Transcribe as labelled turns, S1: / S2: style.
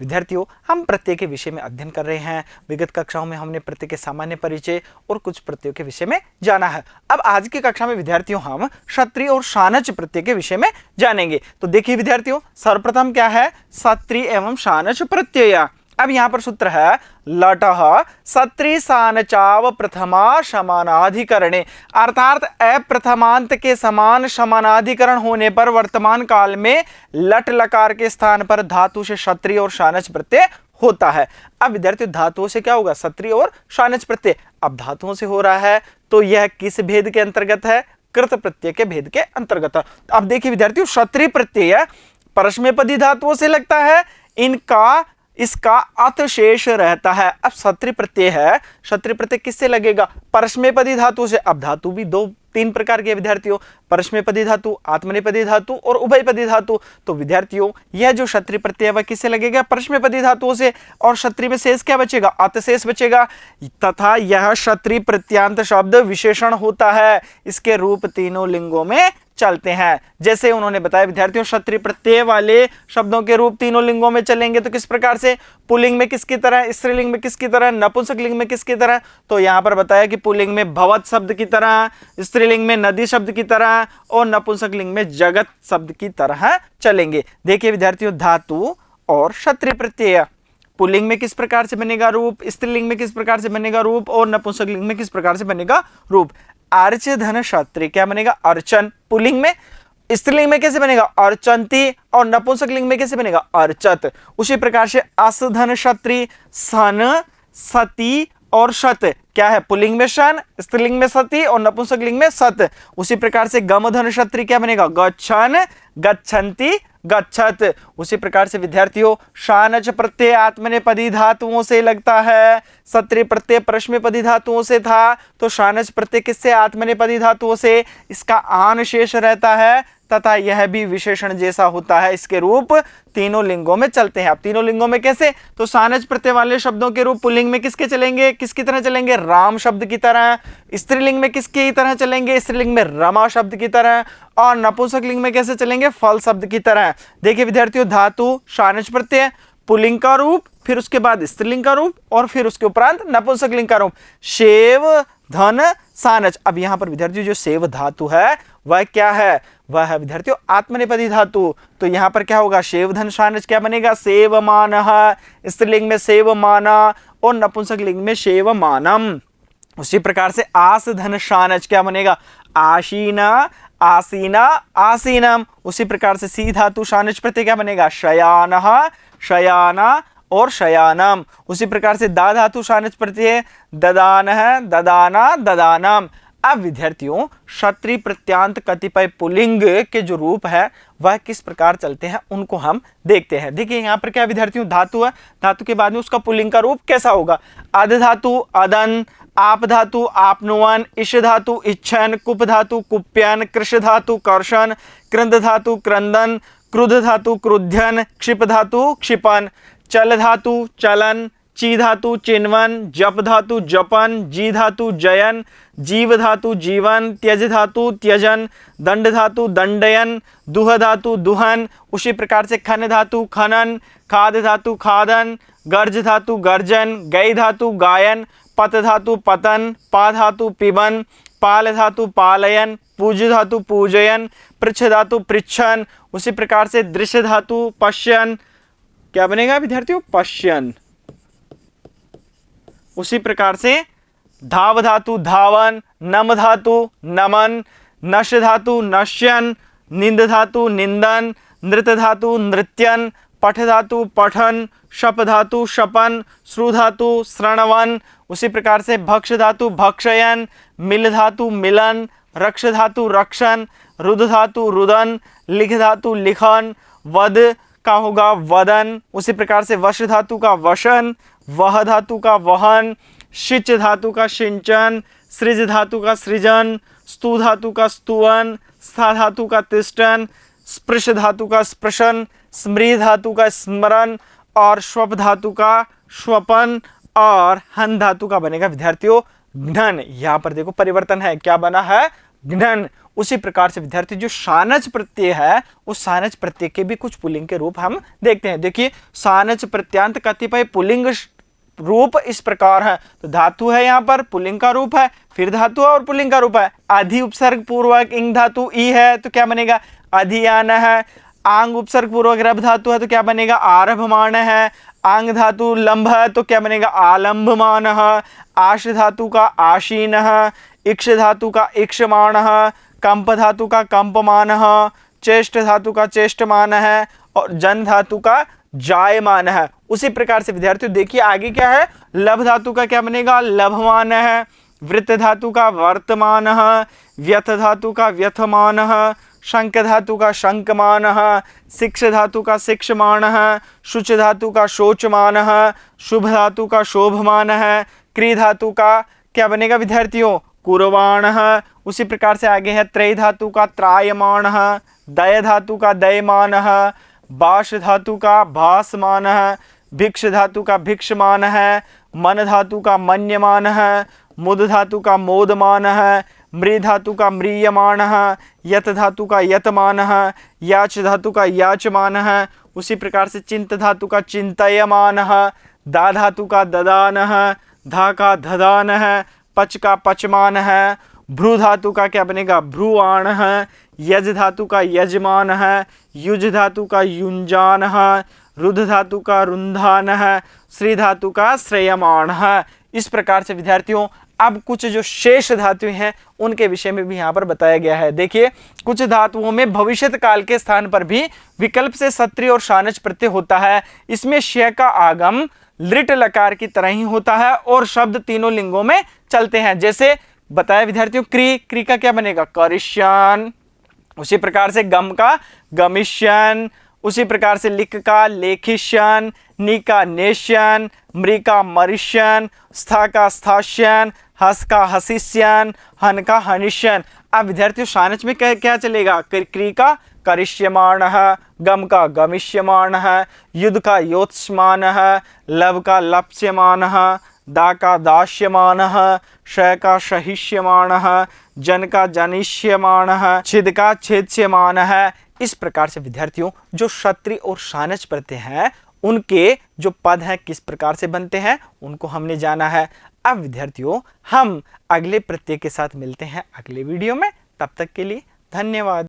S1: विद्यार्थियों, हम प्रत्यय के विषय में अध्ययन कर रहे हैं। विगत कक्षाओं में हमने प्रत्यय के सामान्य परिचय और कुछ प्रत्ययों के विषय में जाना है। अब आज की कक्षा में विद्यार्थियों हम क्षत्रिय और शानच प्रत्यय के विषय में जानेंगे। तो देखिए विद्यार्थियों, सर्वप्रथम क्या है? क्षत्रिय एवं शानच प्रत्यय। अब यहां पर सूत्र है लटः क्षत्रिय शानचाव प्रथमा समानाधिकरणे, अर्थात अ प्रथमांत के समान समानाधिकरण होने पर वर्तमान काल में लट लकार के स्थान पर धातु से क्षत्रिय और शानच प्रत्यय होता है। अब विद्यार्थियों, धातुओं से क्या होगा? क्षत्रिय और शानच प्रत्यय। अब धातुओं से हो रहा है तो यह किस भेद के अंतर्गत है? कृत प्रत्यय के भेद के अंतर्गत। अब देखिए विद्यार्थियों, क्षत्रिय प्रत्यय परस्मैपदी धातुओं से लगता है, इसका अत शेष रहता है। अब क्षत्रिय प्रत्यय है, क्षत्रिय प्रत्यय किससे लगेगा? परस्मैपदी धातु से। अब धातु भी तीन प्रकार के विद्यार्थियों, परस्मैपदी धातु, आत्मनेपदी धातु और उभयपदी धातु। तो विद्यार्थियों, यह जो क्षत्रिय प्रत्यय वह किससे लगेगा? परस्मैपदी धातुओं से। और क्षत्रिय में शेष क्या बचेगा? अत शेष बचेगा। तथा यह क्षत्रिय प्रत्यांत शब्द विशेषण होता है, इसके रूप तीनों लिंगों में चलते हैं। जैसे उन्होंने बताया विद्यार्थियों, क्षत्रिय प्रत्यय वाले शब्दों के रूप तीनों लिंगों में चलेंगे। तो किस प्रकार से? पुल्लिंग में किसकी तरह, स्त्रीलिंग में किसकी तरह, नपुंसक लिंग में किसकी तरह? तो यहां पर बताया कि पुल्लिंग में भवत शब्द की तरह, स्त्रीलिंग में नदी शब्द की तरह और नपुंसक लिंग में जगत शब्द की तरह चलेंगे। देखिए विद्यार्थियों, धातु और क्षत्रिय प्रत्यय पुल्लिंग में किस प्रकार से बनेगा रूप, स्त्रीलिंग में किस प्रकार से बनेगा रूप और नपुंसक लिंग में किस प्रकार से बनेगा रूप। अर्च धन क्षत्रिय क्या बनेगा? अर्चन पुल्लिंग में। स्त्रीलिंग में कैसे बनेगा? अर्चंती। और नपुंसक लिंग में कैसे बनेगा? अर्चत। उसी प्रकार से अस धन क्षत्रिय सन, सती और शत क्या है? पुल्लिंग में शन, स्त्रीलिंग में सती और नपुंसक लिंग में सत। उसी प्रकार से गम धन क्षत्रिय क्या बनेगा? गच्छन, गच्छन्ति, गच्छत। उसी प्रकार से विद्यार्थियों, शानच प्रत्यय आत्मनेपदी धातुओं से लगता है, क्षत्रिय प्रत्यय परस्मैपदी धातुओं से था, तो शानच प्रत्यय किससे? आत्मनेपदी धातुओं से। इसका आन शेष रहता है तथा यह भी विशेषण जैसा होता है, इसके रूप तीनों लिंगों में चलते हैं। अब तीनों लिंगों में कैसे? तो शानच प्रत्यय वाले शब्दों के रूप पुल्लिंग में किसके चलेंगे? किसकी तरह चलेंगे? राम शब्द की तरह। स्त्रीलिंग में किसकी तरह चलेंगे? स्त्रीलिंग में रमा शब्द की तरह। और नपुंसक लिंग में कैसे चलेंगे? फल शब्द की तरह। देखिए विद्यार्थियों, धातु शानच प्रत्यय, पुल्लिंग का रूप, फिर उसके बाद स्त्रीलिंग का रूप और फिर उसके उपरांत नपुंसक लिंग का रूप। शेव धन शानच। अब यहां पर विद्यार्थियों, जो सेव धातु है वह क्या है? वह है विद्यार्थियों आत्मनेपदी धातु। तो यहां पर क्या होगा? शेव धन शानच क्या बनेगा? सेवमानः। स्त्रीलिंग में सेवमाना और नपुंसक लिंग में सेवमानम। उसी प्रकार से आस धन शानच क्या बनेगा? आशीना, आसीना, आसीनम। उसी प्रकार से सी धातु शानच प्रत्यय क्या बनेगा? शयानः, शयाना और शयानम। उसी प्रकार से दा धातु शानच प्रत्यय ददानः, ददाना, ददानम। अब विद्यार्थियों, क्षत्रिय प्रत्यांत कतिपय पुल्लिंग के जो रूप है वह किस प्रकार चलते हैं उनको हम देखते हैं। देखिए यहाँ पर क्या विद्यार्थियों, धातु है, धातु के बाद में उसका पुल्लिंग का रूप कैसा होगा? अध धातु अदन, आप धातु आपनुवन, इश धातु इच्छन, कुप धातु कुप्यन, कृष धातु कर्षण, क्रंद धातु क्रंदन, क्रुध धातु क्रुध्यन, क्षिप धातु क्षिपन, चल धातु चलन, ची धातु चिन्वन, जप धातु जपन, जी धातु जयन, जीव धातु जीवन, त्यज धातु त्यजन, दंड धातु दंडयन, दुह धातु दुहन। उसी प्रकार से खन धातु खनन, खाद धातु खादन, गर्ज धातु गर्जन, गई धातु गायन, पत धातु पतन, पा धातु पिबन, पाल धातु पालयन, पूज धातु पूजयन, पृच्छ धातु पृच्छन। उसी प्रकार से दृश्य धातु पश्यन क्या बनेगा विद्यार्थियों? पश्यन। उसी प्रकार से धाव धातु धावन, नम धातु नमन, नश धातु नश्यन, निंद धातु निंदन, नृत धातु नृत्यन, पठ धातु पठन, शप धातु शपन, श्रु धातु श्रणवन। उसी प्रकार से भक्ष धातु भक्षयन, मिल धातु मिलन, रक्ष धातु रक्षण, रुद धातु रुदन, लिख धातु लिखन, वद का होगा वदन। उसी प्रकार से वश धातु का वशन, वह धातु का वहन, शिच धातु का सिंचन, सृज धातु का सृजन, स्तु धातु का स्तुवन, स्था धातु का तिष्ठन, स्पृश धातु का स्पृशन, स्मृ धातु का स्मरण और स्वप धातु का स्वपन और हन धातु का बनेगा विद्यार्थियों घ्नन। यहां पर देखो परिवर्तन है, क्या बना है? घ्नन। उसी प्रकार से विद्यार्थी जो सानच प्रत्यय है उस सानच प्रत्यय के भी कुछ पुल्लिंग के रूप हम देखते हैं। देखिए सानच प्रत्यांत कतिपय पुल्लिंग रूप इस प्रकार है। तो धातु है यहाँ पर, पुल्लिंग का रूप है, फिर धातु है और पुल्लिंग का रूप है। आधि उपसर्ग पूर्वक इंग धातु ई है तो क्या बनेगा अधियान है। आंग उपसर्ग पूर्वक रभ धातु है तो क्या बनेगा आरभमान है। आंग धातु लंब है तो क्या बनेगा आलंबमान है। आश धातु का आशीन है। इक्ष धातु का इक्षमान है। कंप धातु का कंपमान है। चेष्ट धातु का चेष्टमान है और जन धातु का जायमान है। उसी प्रकार से विद्यार्थियों देखिए आगे क्या है, लभ धातु का क्या बनेगा लभमान है। वृत्त धातु का वर्तमान है। व्यथ धातु का व्यथमान है। शंख धातु का शंकमान है। शिक्ष धातु का शिक्षमान है। शुच धातु का शोचमान है। शुभ धातु का शोभमान है। क्री धातु का क्या बनेगा विद्यार्थियों कुरवाण है। उसी प्रकार से आगे है त्रय धातु का त्रायमान है। दय धातु का दयमान है। बाश धातु का भासमान है। भिक्ष धातु का भिक्षमान है। मन धातु का मन्यमान है। मुद धातु का मोदमान है। मृ धातु का म्रियमान है। यत धातु का यतमान है। याच धातु का याचमान है। उसी प्रकार से चिंत धातु का चिंतयमान है। दा धातु का ददान है। धा का धदान है। पच का पचमान है। भ्रू धातु का क्या बनेगा भ्रुआण है। यज धातु का यजमान है। युज धातु का युंजान है। रुध धातु का रुंधान है। श्री धातु का श्रेयमान है। इस प्रकार से विद्यार्थियों अब कुछ जो शेष धातुएं हैं उनके विषय में भी यहाँ पर बताया गया है। देखिए कुछ धातुओं में भविष्यत काल के स्थान पर भी विकल्प से सत्रि और शानच प्रत्यय होता है। इसमें श का आगम लिट लकार की तरह ही होता है और शब्द तीनों लिंगों में चलते हैं। जैसे बताया विद्यार्थियों क्री का क्या बनेगा करिष्यन। उसी प्रकार से गम का गमिष्यन। उसी प्रकार से लिख का लेखिष्यन। नि का नेष्यन। मृ का मरिष्यन। स्था का स्थाष्यन। हस का हसिष्यन। हन का हनिष्यन। अब विद्यार्थियों शानच में क्या चलेगा क्री का करिष्यमाण है। गम का गमिष्यमाण है। युद्ध का योत्स्यमान है। लब का लप्स्यमान है। दा का दास्यमान है। श का सहिष्यमान है। जन का जनिष्यमान है। छिद का छेद्यमान है। इस प्रकार से विद्यार्थियों जो क्षत्रि और शानच प्रत्यय हैं उनके जो पद हैं किस प्रकार से बनते हैं उनको हमने जाना है। अब विद्यार्थियों हम अगले प्रत्यय के साथ मिलते हैं अगले वीडियो में। तब तक के लिए धन्यवाद।